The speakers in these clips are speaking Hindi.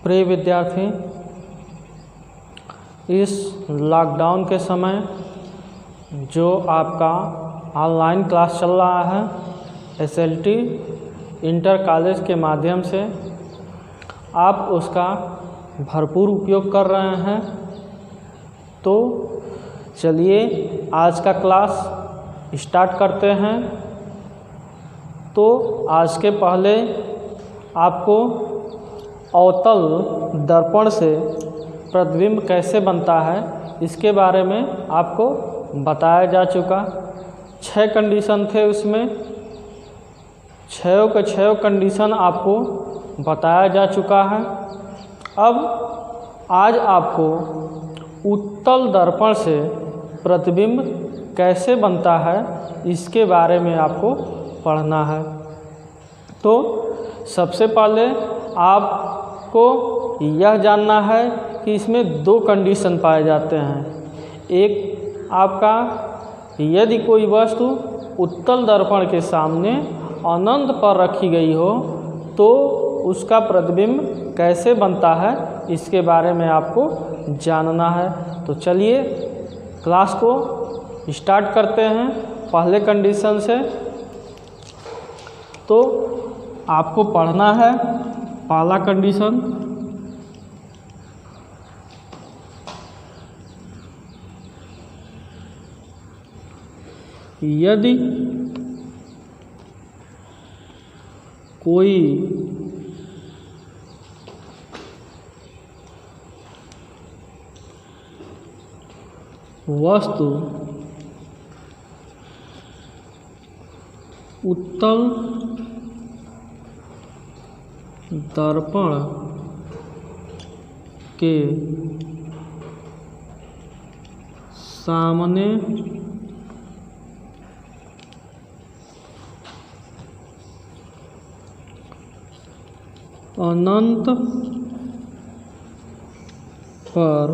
प्रिय विद्यार्थी, इस लॉकडाउन के समय जो आपका ऑनलाइन क्लास चल रहा है SLT इंटर कॉलेज के माध्यम से, आप उसका भरपूर उपयोग कर रहे हैं। तो चलिए आज का क्लास स्टार्ट करते हैं। तो आज के पहले आपको अवतल दर्पण से प्रतिबिंब कैसे बनता है इसके बारे में आपको बताया जा चुका। 6 कंडीशन थे, उसमें 6 के 6 कंडीशन आपको बताया जा चुका है। अब आज आपको उत्तल दर्पण से प्रतिबिंब कैसे बनता है इसके बारे में आपको पढ़ना है। तो सबसे पहले आपको यह जानना है कि इसमें 2 कंडीशन पाए जाते हैं। एक आपका, यदि कोई वस्तु उत्तल दर्पण के सामने अनंत पर रखी गई हो तो उसका प्रतिबिंब कैसे बनता है इसके बारे में आपको जानना है। तो चलिए क्लास को स्टार्ट करते हैं पहले कंडीशन से। तो आपको पढ़ना है पहला कंडीशन, यदि कोई वस्तु उत्तल दर्पण के सामने अनंत पर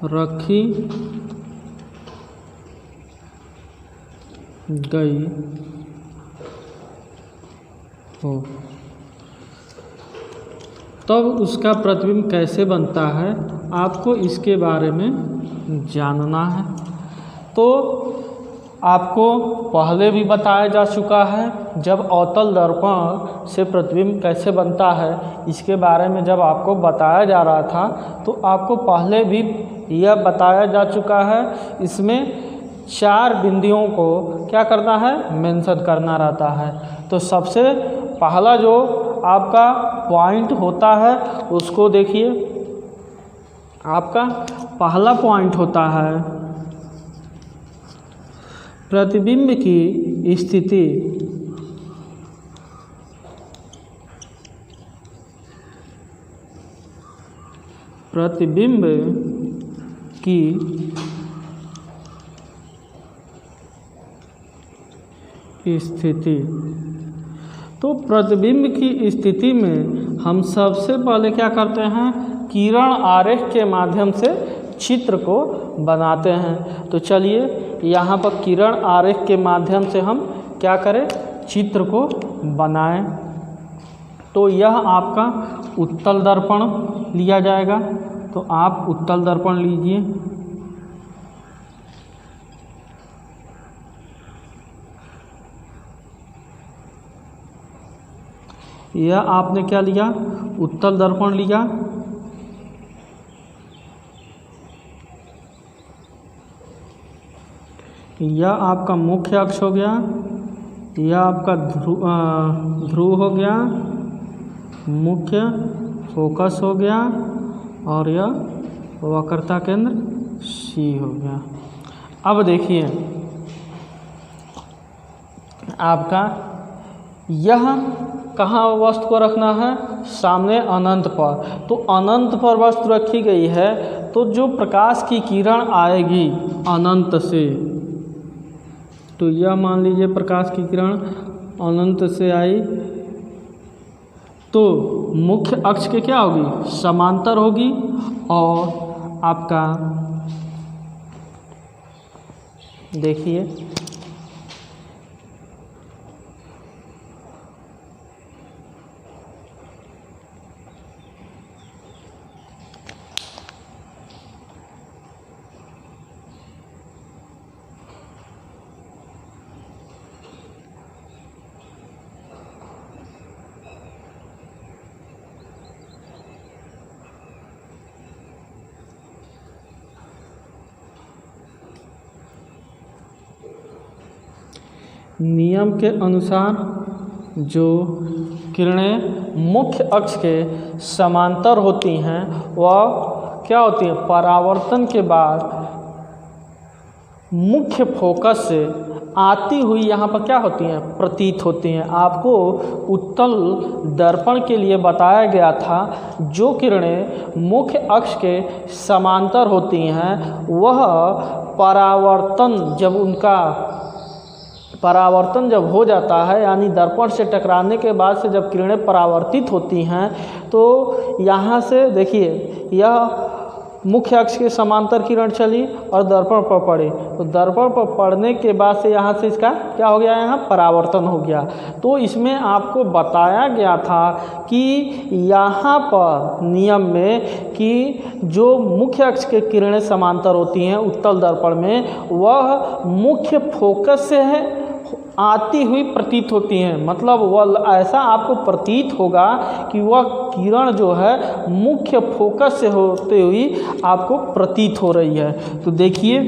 रखी गई हो तब उसका प्रतिबिंब कैसे बनता है, आपको इसके बारे में जानना है। तो आपको पहले भी बताया जा चुका है, जब अवतल दर्पण से प्रतिबिंब कैसे बनता है इसके बारे में जब आपको बताया जा रहा था तो आपको पहले भी यह बताया जा चुका है। इसमें 4 बिंदुओं को क्या करना है, मेंशन करना रहता है। तो सबसे पहला जो आपका पॉइंट होता है उसको देखिए। आपका पहला पॉइंट होता है प्रतिबिंब की स्थिति। प्रतिबिंब की स्थिति। तो प्रतिबिंब की स्थिति में हम सबसे पहले क्या करते हैं, किरण आरेख के माध्यम से चित्र को बनाते हैं। तो चलिए यहाँ पर किरण आरेख के माध्यम से हम क्या करें, चित्र को बनाएं। तो यह आपका उत्तल दर्पण लिया जाएगा। तो आप उत्तल दर्पण लीजिए। यह आपने क्या लिया, उत्तल दर्पण लिया। यह आपका मुख्य अक्ष हो गया, यह आपका ध्रुव हो गया, मुख्य फोकस हो गया, और यह वक्रता केंद्र C हो गया। अब देखिए आपका यह कहाँ वस्तु को रखना है, सामने अनंत पर। तो अनंत पर वस्तु रखी गई है तो जो प्रकाश की किरण आएगी अनंत से, तो यह मान लीजिए प्रकाश की किरण अनंत से आई तो मुख्य अक्ष के क्या होगी, समांतर होगी। और आपका देखिए नियम के अनुसार जो किरणें मुख्य अक्ष के समांतर होती हैं वह क्या होती है, परावर्तन के बाद मुख्य फोकस से आती हुई यहाँ पर क्या होती हैं, प्रतीत होती हैं। आपको उत्तल दर्पण के लिए बताया गया था जो किरणें मुख्य अक्ष के समांतर होती हैं वह परावर्तन जब हो जाता है, यानी दर्पण से टकराने के बाद से जब किरणें परावर्तित होती हैं तो यहाँ से देखिए यह मुख्य अक्ष के समांतर किरण चली और दर्पण पर पड़ी, तो दर्पण पर पड़ने के बाद से यहाँ से इसका क्या हो गया, यहाँ परावर्तन हो गया। तो इसमें आपको बताया गया था कि यहाँ पर नियम में कि जो मुख्य अक्ष के किरणें समांतर होती हैं उत्तल दर्पण में वह मुख्य फोकस से है आती हुई प्रतीत होती हैं। मतलब वह ऐसा आपको प्रतीत होगा कि वह किरण जो है मुख्य फोकस से होते हुई आपको प्रतीत हो रही है। तो देखिए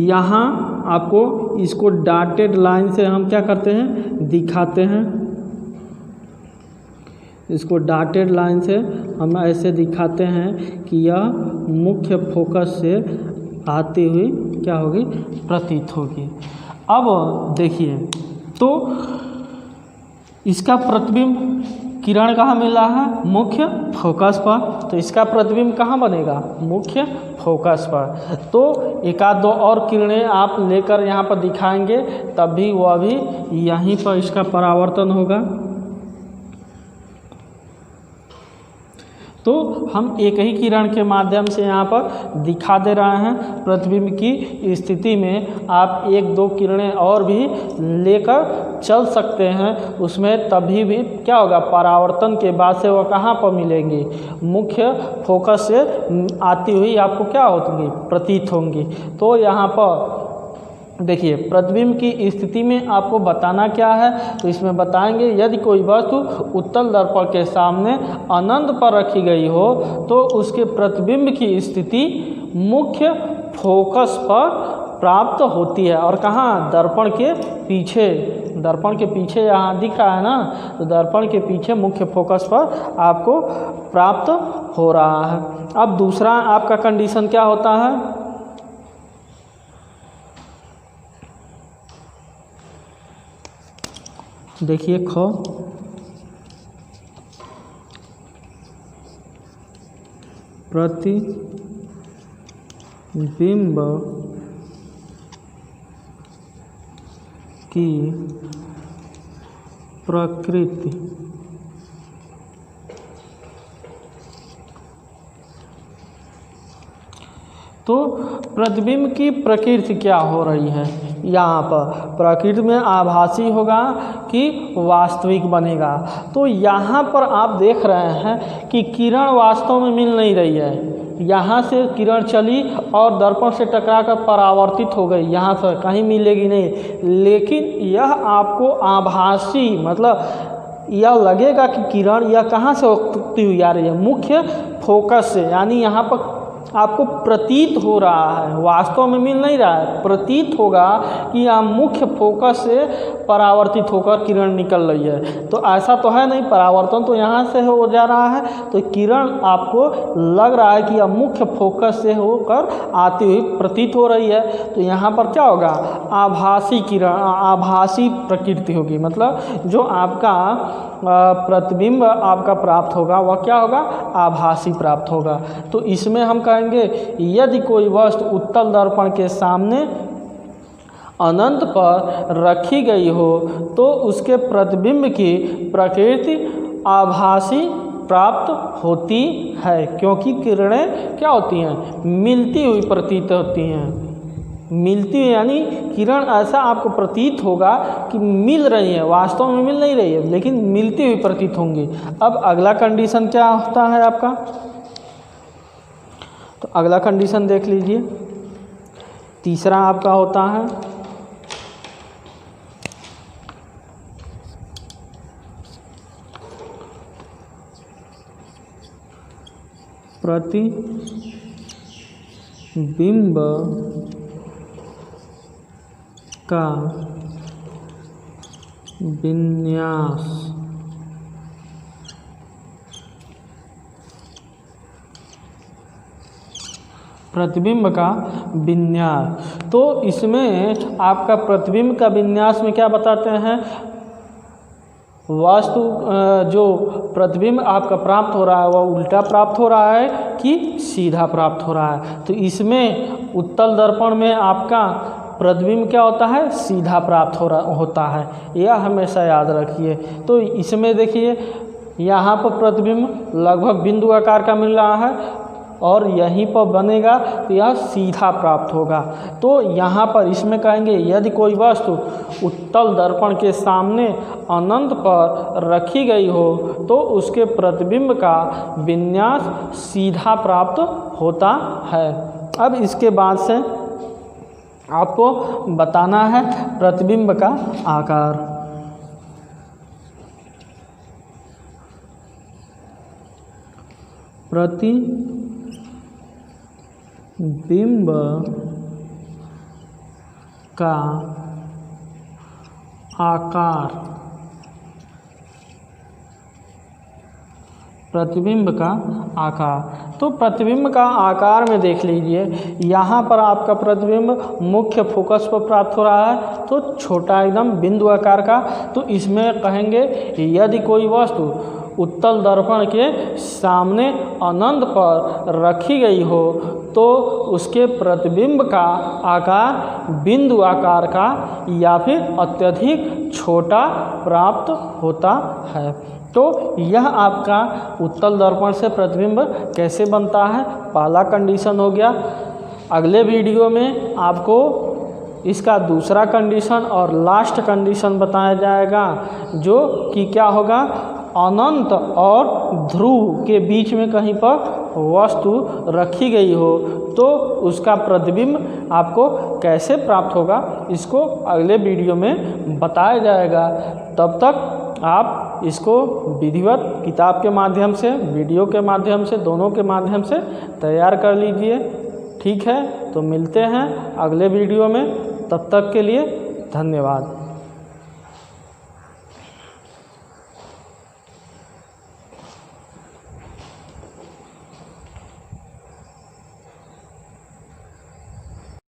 यहाँ आपको इसको डॉटेड लाइन से हम क्या करते हैं, दिखाते हैं। इसको डॉटेड लाइन से हम ऐसे दिखाते हैं कि यह मुख्य फोकस से आती हुई क्या होगी, प्रतीत होगी। अब देखिए तो इसका प्रतिबिंब किरण कहाँ मिला है, मुख्य फोकस पर, तो इसका प्रतिबिंब कहाँ बनेगा, मुख्य फोकस पर। तो एक आध दो और किरणें आप लेकर यहाँ पर दिखाएंगे तब भी वह भी यहीं पर इसका परावर्तन होगा। तो हम एक ही किरण के माध्यम से यहाँ पर दिखा दे रहे हैं। प्रतिबिंब की स्थिति में आप एक दो किरणें और भी लेकर चल सकते हैं, उसमें तभी भी क्या होगा, परावर्तन के बाद से वह कहाँ पर मिलेंगी, मुख्य फोकस से आती हुई आपको क्या होंगी, प्रतीत होंगी। तो यहाँ पर देखिए प्रतिबिंब की स्थिति में आपको बताना क्या है, तो इसमें बताएंगे यदि कोई वस्तु उत्तल दर्पण के सामने अनंत पर रखी गई हो तो उसके प्रतिबिंब की स्थिति मुख्य फोकस पर प्राप्त होती है। और कहाँ, दर्पण के पीछे, दर्पण के पीछे यहाँ दिख रहा है ना, तो दर्पण के पीछे मुख्य फोकस पर आपको प्राप्त हो रहा है। अब दूसरा आपका कंडीशन क्या होता है, देखिए प्रतिबिंब की प्रकृति तो प्रतिबिंब की प्रकृति क्या हो रही है, यहाँ पर प्रकृति में आभासी होगा कि वास्तविक बनेगा। तो यहाँ पर आप देख रहे हैं कि किरण वास्तव में मिल नहीं रही है, यहाँ से किरण चली और दर्पण से टकराकर परावर्तित हो गई, यहाँ से कहीं मिलेगी नहीं, लेकिन यह आपको आभासी, मतलब यह लगेगा कि किरण यह कहाँ से उठती हुई आ रही है, मुख्य फोकस से, यानी यहाँ पर आपको प्रतीत हो रहा है, वास्तव में मिल नहीं रहा है, प्रतीत होगा कि यहाँ मुख्य फोकस से परावर्तित होकर किरण निकल रही है। तो ऐसा तो है नहीं, परावर्तन तो यहाँ से हो जा रहा है, तो किरण आपको लग रहा है कि यह मुख्य फोकस से होकर आती हुई प्रतीत हो रही है। तो यहाँ पर क्या होगा, आभासी किरण, आभासी प्रकृति होगी, मतलब जो आपका प्रतिबिंब आपका प्राप्त होगा वह क्या होगा, आभासी प्राप्त होगा। तो इसमें हम कहेंगे यदि कोई वस्तु उत्तल दर्पण के सामने अनंत पर रखी गई हो तो उसके प्रतिबिंब की प्रकृति आभासी प्राप्त होती है, क्योंकि किरणें क्या होती हैं, मिलती हुई प्रतीत होती हैं। मिलती है यानी किरण ऐसा आपको प्रतीत होगा कि मिल रही है, वास्तव में मिल नहीं रही है लेकिन मिलती हुई प्रतीत होंगी। अब अगला कंडीशन क्या होता है आपका, तो अगला कंडीशन देख लीजिए, तीसरा आपका होता है प्रतिबिंब का विन्यास। प्रतिबिंब का विन्यास। तो इसमें आपका प्रतिबिंब का विन्यास में क्या बताते हैं, वास्तु जो प्रतिबिंब आपका प्राप्त हो रहा है वह उल्टा प्राप्त हो रहा है कि सीधा प्राप्त हो रहा है। तो इसमें उत्तल दर्पण में आपका प्रतिबिंब क्या होता है, सीधा प्राप्त होता है, यह हमेशा याद रखिए। तो इसमें देखिए यहाँ पर प्रतिबिंब लगभग बिंदु आकार का मिल रहा है और यहीं पर बनेगा तो यह सीधा प्राप्त होगा। तो यहाँ पर इसमें कहेंगे यदि कोई वस्तु उत्तल दर्पण के सामने अनंत पर रखी गई हो तो उसके प्रतिबिंब का विन्यास सीधा प्राप्त होता है। अब इसके बाद से आपको बताना है प्रतिबिंब का आकार। प्रतिबिंब का आकार। प्रतिबिंब का आकार। तो प्रतिबिंब का आकार में देख लीजिए, यहाँ पर आपका प्रतिबिंब मुख्य फोकस पर प्राप्त हो रहा है तो छोटा एकदम बिंदु आकार का। तो इसमें कहेंगे यदि कोई वस्तु उत्तल दर्पण के सामने अनंत पर रखी गई हो तो उसके प्रतिबिंब का आकार बिंदु आकार का या फिर अत्यधिक छोटा प्राप्त होता है। तो यह आपका उत्तल दर्पण से प्रतिबिंब कैसे बनता है, पहला कंडीशन हो गया। अगले वीडियो में आपको इसका दूसरा कंडीशन और लास्ट कंडीशन बताया जाएगा, जो कि क्या होगा, अनंत और ध्रुव के बीच में कहीं पर वस्तु रखी गई हो तो उसका प्रतिबिंब आपको कैसे प्राप्त होगा, इसको अगले वीडियो में बताया जाएगा। तब तक आप इसको विधिवत किताब के माध्यम से, वीडियो के माध्यम से, दोनों के माध्यम से तैयार कर लीजिए। ठीक है, तो मिलते हैं अगले वीडियो में। तब तक के लिए धन्यवाद।